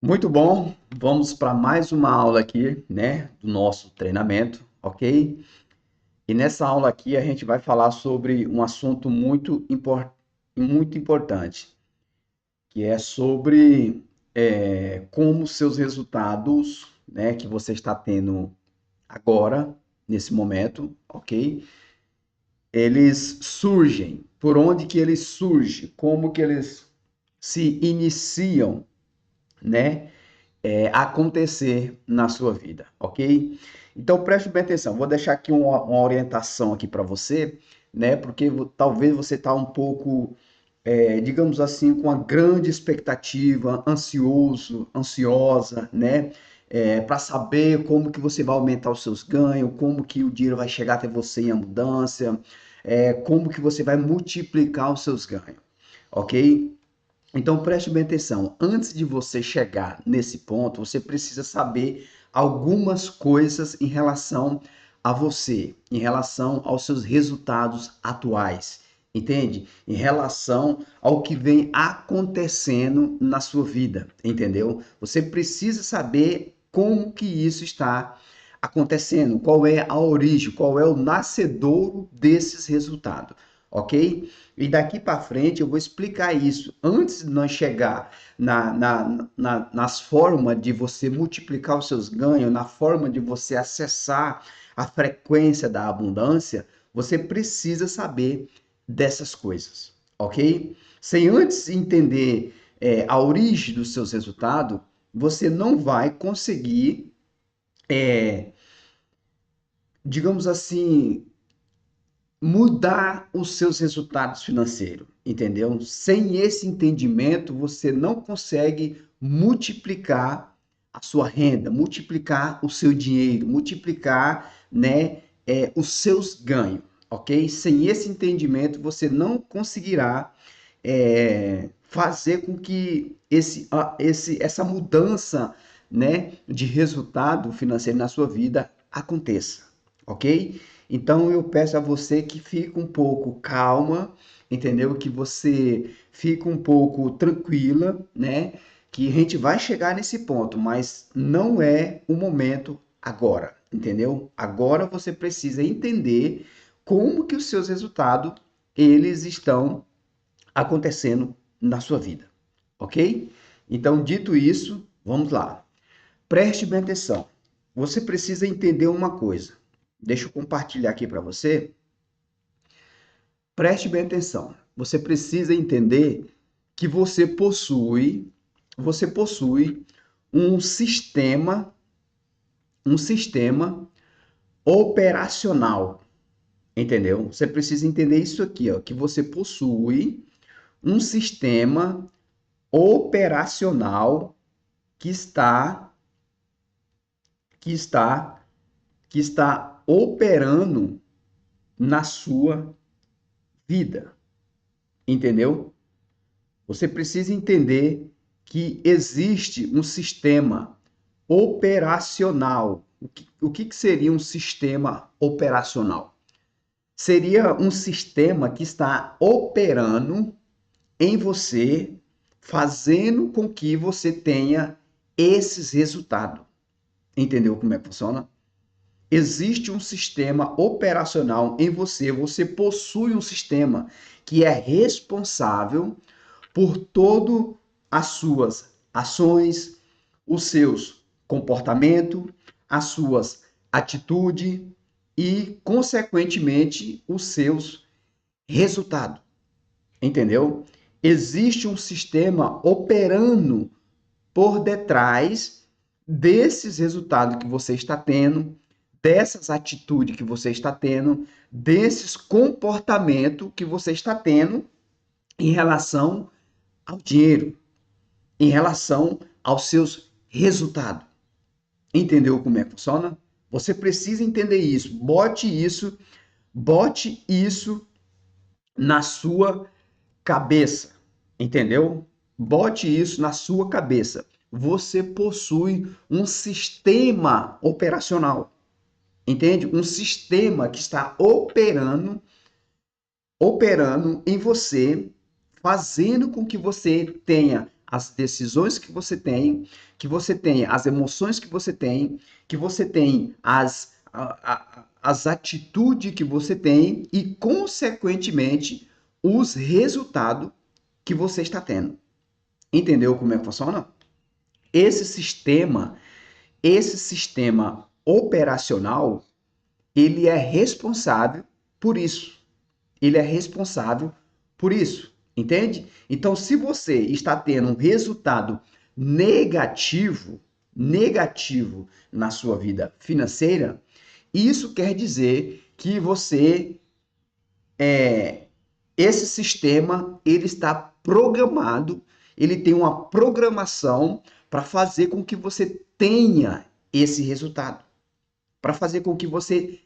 Muito bom, vamos para mais uma aula aqui, né, do nosso treinamento, ok? E nessa aula aqui a gente vai falar sobre um assunto muito importante, que é sobre como seus resultados, né, que você está tendo agora, nesse momento, ok? Eles surgem, por onde que eles surgem, como que eles se iniciam, né? Acontecer na sua vida, ok? Então preste bem atenção. Vou deixar aqui uma orientação aqui para você, né? Porque talvez você está um pouco, digamos assim, com uma grande expectativa, ansiosa, né? Para saber como que você vai aumentar os seus ganhos, como que o dinheiro vai chegar até você em abundância, como que você vai multiplicar os seus ganhos, ok? Então preste bem atenção. Antes de você chegar nesse ponto, você precisa saber algumas coisas em relação a você, em relação aos seus resultados atuais, entende? Em relação ao que vem acontecendo na sua vida, entendeu? Você precisa saber como que isso está acontecendo, qual é a origem, qual é o nascedouro desses resultados, ok? E daqui para frente eu vou explicar isso. Antes de nós chegar nas formas de você multiplicar os seus ganhos, na forma de você acessar a frequência da abundância, você precisa saber dessas coisas, ok? Sem antes entender a origem dos seus resultados, você não vai conseguir, digamos assim, mudar os seus resultados financeiros, entendeu? Sem esse entendimento, você não consegue multiplicar a sua renda, multiplicar o seu dinheiro, multiplicar, né, os seus ganhos, ok? Sem esse entendimento, você não conseguirá fazer com que essa mudança, né, de resultado financeiro na sua vida aconteça, ok? Então eu peço a você que fique um pouco calma, entendeu? Que você fique um pouco tranquila, né? Que a gente vai chegar nesse ponto, mas não é o momento agora, entendeu? Agora você precisa entender como que os seus resultados eles estão acontecendo na sua vida, ok? Então, dito isso, vamos lá. Preste bem atenção. Você precisa entender uma coisa. Deixa eu compartilhar aqui para você. Preste bem atenção. Você precisa entender que você possui um sistema operacional, entendeu? Você precisa entender isso aqui, ó, que você possui um sistema operacional que está que está que está operando na sua vida, entendeu? Você precisa entender que existe um sistema operacional. O que seria um sistema operacional? Seria um sistema que está operando em você, fazendo com que você tenha esses resultados. Entendeu como é que funciona? Existe um sistema operacional em você, você possui um sistema que é responsável por todo as suas ações, os seus comportamentos, as suas atitudes e, consequentemente, os seus resultados. Entendeu? Existe um sistema operando por detrás desses resultados que você está tendo, dessas atitudes que você está tendo, desses comportamentos que você está tendo em relação ao dinheiro, em relação aos seus resultados. Entendeu como é que funciona? Você precisa entender isso. Bote isso na sua cabeça. Entendeu? Bote isso na sua cabeça. Você possui um sistema operacional. Entende? Um sistema que está operando em você, fazendo com que você tenha as decisões que você tem as emoções que você tem as atitudes que você tem e, consequentemente, os resultados que você está tendo. Entendeu como é que funciona? Esse sistema, esse sistema operacional, ele é responsável por isso. Ele é responsável por isso, entende? Então, se você está tendo um resultado negativo na sua vida financeira, isso quer dizer que esse sistema, ele está programado, ele tem uma programação para fazer com que você tenha esse resultado, para fazer com que você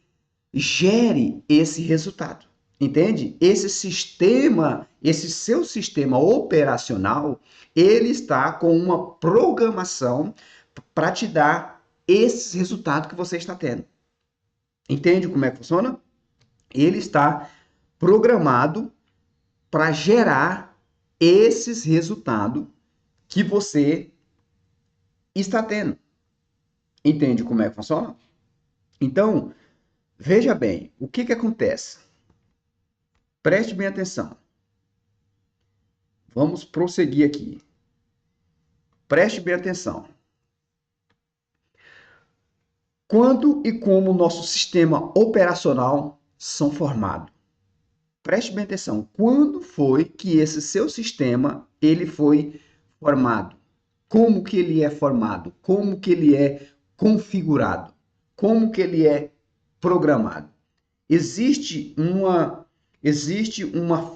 gere esse resultado. Entende? Esse sistema, esse seu sistema operacional, ele está com uma programação para te dar esses resultados que você está tendo. Entende como é que funciona? Ele está programado para gerar esses resultados que você está tendo. Entende como é que funciona? Então, veja bem, o que acontece? Preste bem atenção. Vamos prosseguir aqui. Preste bem atenção. Quando e como o nosso sistema operacional são formados? Preste bem atenção. Quando foi que esse seu sistema ele foi formado? Como que ele é formado? Como que ele é configurado? Como que ele é programado? Existe uma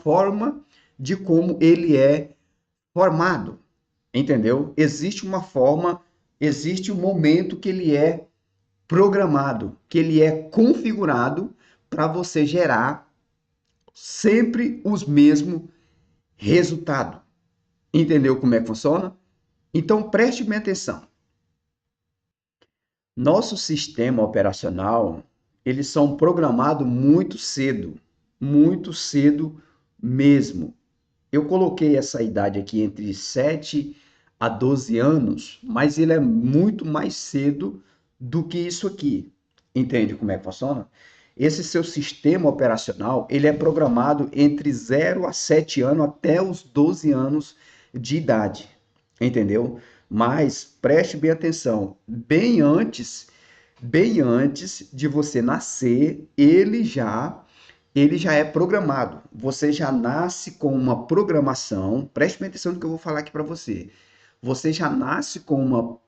forma de como ele é formado, entendeu? Existe uma forma, existe um momento que ele é programado, que ele é configurado para você gerar sempre os mesmos resultados. Entendeu como é que funciona? Então preste bem atenção. Nosso sistema operacional, eles são programados muito cedo mesmo. Eu coloquei essa idade aqui entre 7 a 12 anos, mas ele é muito mais cedo do que isso aqui. Entende como é que funciona? Esse seu sistema operacional, ele é programado entre 0 a 7 anos até os 12 anos de idade. Entendeu? Mas preste bem atenção, bem antes de você nascer, ele já é programado. Você já nasce com uma programação. Preste bem atenção no que eu vou falar aqui para você. Você já nasce com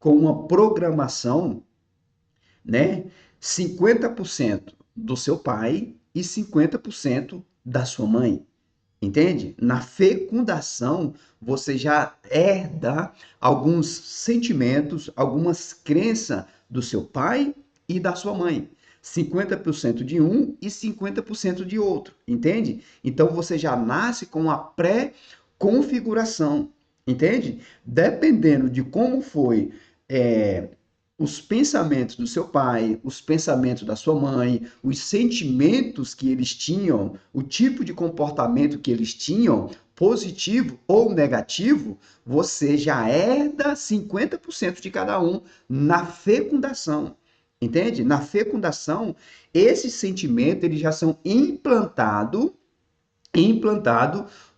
uma programação, né? 50% do seu pai e 50% da sua mãe. Entende? Na fecundação, você já herda alguns sentimentos, algumas crenças do seu pai e da sua mãe. 50% de um e 50% de outro, entende? Então você já nasce com a pré-configuração, entende? Dependendo de como foi os pensamentos do seu pai, os pensamentos da sua mãe, os sentimentos que eles tinham, o tipo de comportamento que eles tinham, positivo ou negativo, você já herda 50% de cada um na fecundação. Entende? Na fecundação, esses sentimentos eles já são implantado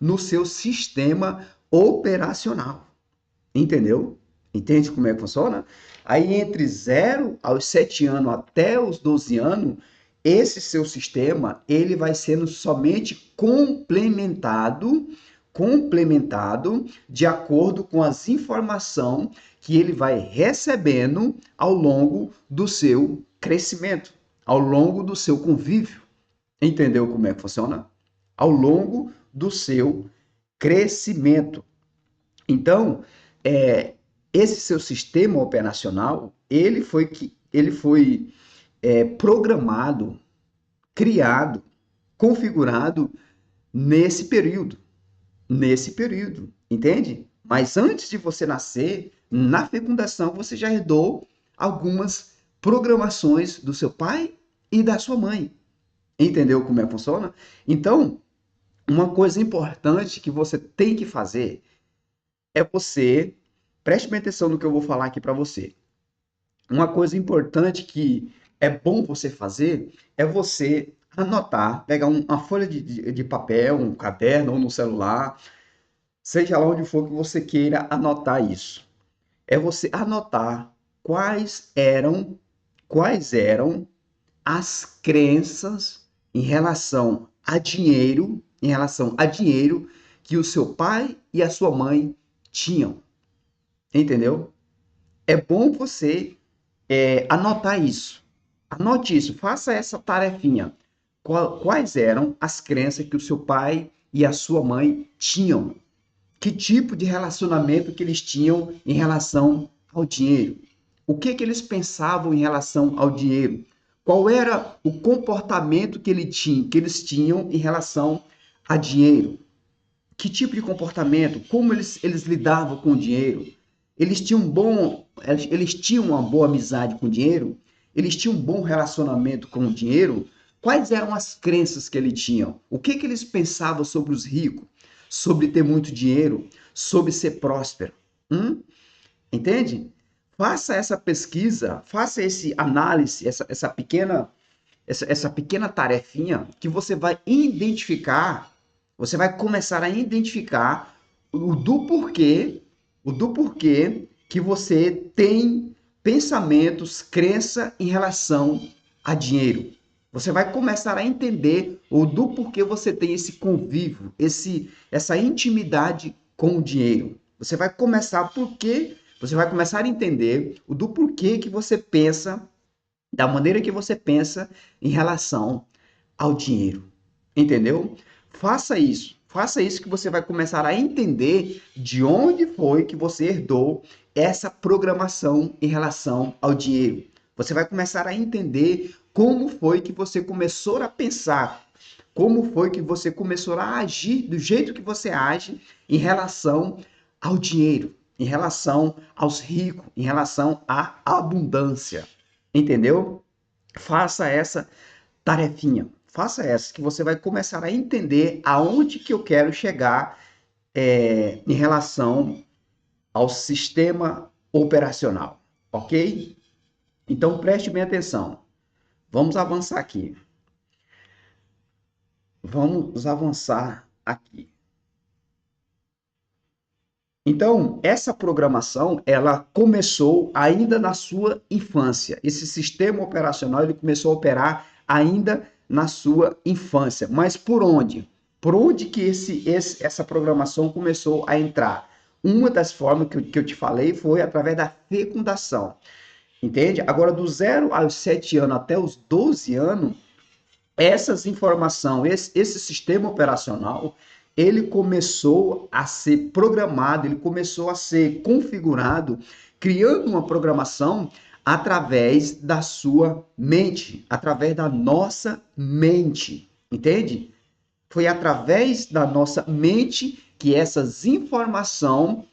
no seu sistema operacional. Entendeu? Entende como é que funciona? Aí, entre 0 aos 7 anos até os 12 anos, esse seu sistema ele vai sendo somente complementado de acordo com as informações que ele vai recebendo ao longo do seu crescimento, ao longo do seu convívio. Entendeu como é que funciona? Ao longo do seu crescimento. Então, esse seu sistema operacional, ele foi programado, criado, configurado nesse período, entende? Mas antes de você nascer, na fecundação, você já herdou algumas programações do seu pai e da sua mãe. Entendeu como é que funciona? Então, uma coisa importante que você tem que fazer é você, preste bem atenção no que eu vou falar aqui para você. Uma coisa importante que é bom você fazer é você anotar, pegar uma folha de papel, um caderno ou no celular, seja lá onde for que você queira anotar isso. É você anotar quais eram as crenças em relação a dinheiro que o seu pai e a sua mãe tinham, entendeu? É bom você anotar isso. Anote isso, faça essa tarefinha. Quais eram as crenças que o seu pai e a sua mãe tinham? Que tipo de relacionamento que eles tinham em relação ao dinheiro? O que que eles pensavam em relação ao dinheiro? Qual era o comportamento que eles tinham em relação a dinheiro? Que tipo de comportamento? Como eles lidavam com o dinheiro? Eles tinham uma boa amizade com o dinheiro? Eles tinham um bom relacionamento com o dinheiro? Quais eram as crenças que eles tinham? O que que eles pensavam sobre os ricos? Sobre ter muito dinheiro? Sobre ser próspero? Hum? Entende? Faça essa pesquisa, faça esse análise, essa pequena tarefinha que você vai começar a identificar o do porquê, o do porquê que você tem pensamentos, crença em relação a dinheiro. Você vai começar a entender o do porquê você tem esse convívio, essa intimidade com o dinheiro. Você vai começar a entender o do porquê que você pensa da maneira que você pensa em relação ao dinheiro. Entendeu? Faça isso. Faça isso que você vai começar a entender de onde foi que você herdou essa programação em relação ao dinheiro. Você vai começar a entender como foi que você começou a pensar, como foi que você começou a agir do jeito que você age em relação ao dinheiro, em relação aos ricos, em relação à abundância. Entendeu? Faça essa tarefinha. Faça essa, que você vai começar a entender aonde que eu quero chegar em relação ao sistema operacional, ok? Então preste bem atenção. Vamos avançar aqui. Vamos avançar aqui. Então, essa programação, ela começou ainda na sua infância. Esse sistema operacional, ele começou a operar ainda na sua infância. Mas por onde? Por onde que essa programação começou a entrar? Uma das formas que eu te falei foi através da fecundação. Entende? Agora, do 0 aos 7 anos até os 12 anos, essas informações, esse sistema operacional, ele começou a ser programado, ele começou a ser configurado, criando uma programação através da sua mente, através da nossa mente, entende? Foi através da nossa mente que essas informações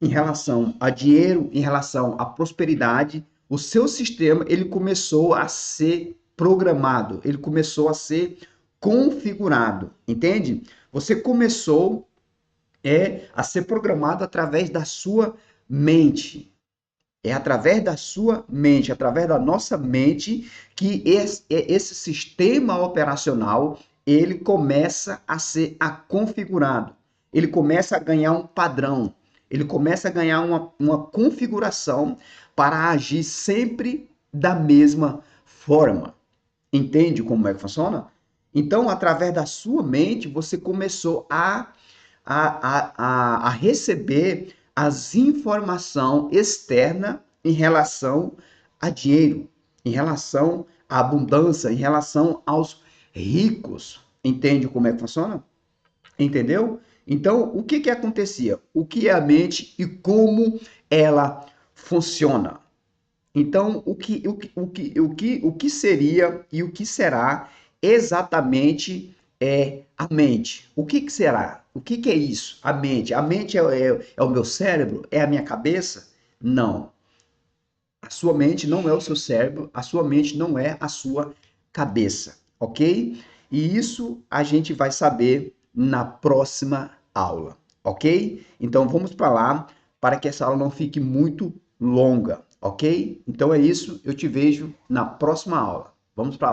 em relação a dinheiro, em relação à prosperidade, o seu sistema ele começou a ser programado, ele começou a ser configurado, entende? Você começou a ser programado através da sua mente. É através da sua mente, através da nossa mente, que esse sistema operacional ele começa a ser configurado. Ele começa a ganhar um padrão. Ele começa a ganhar uma configuração para agir sempre da mesma forma. Entende como é que funciona? Então, através da sua mente, você começou a receber as informações externas em relação a dinheiro, em relação à abundância, em relação aos ricos. Entende como é que funciona? Entendeu? Então, o que que acontecia? O que é a mente e como ela funciona? Então, o que seria e o que será exatamente a mente? O que que será? O que que é isso? A mente? A mente é o meu cérebro? É a minha cabeça? Não. A sua mente não é o seu cérebro, a sua mente não é a sua cabeça, ok? E isso a gente vai saber na próxima aula. ok? Então vamos para lá para que essa aula não fique muito longa, ok? Então é isso, eu te vejo na próxima aula. Vamos para lá.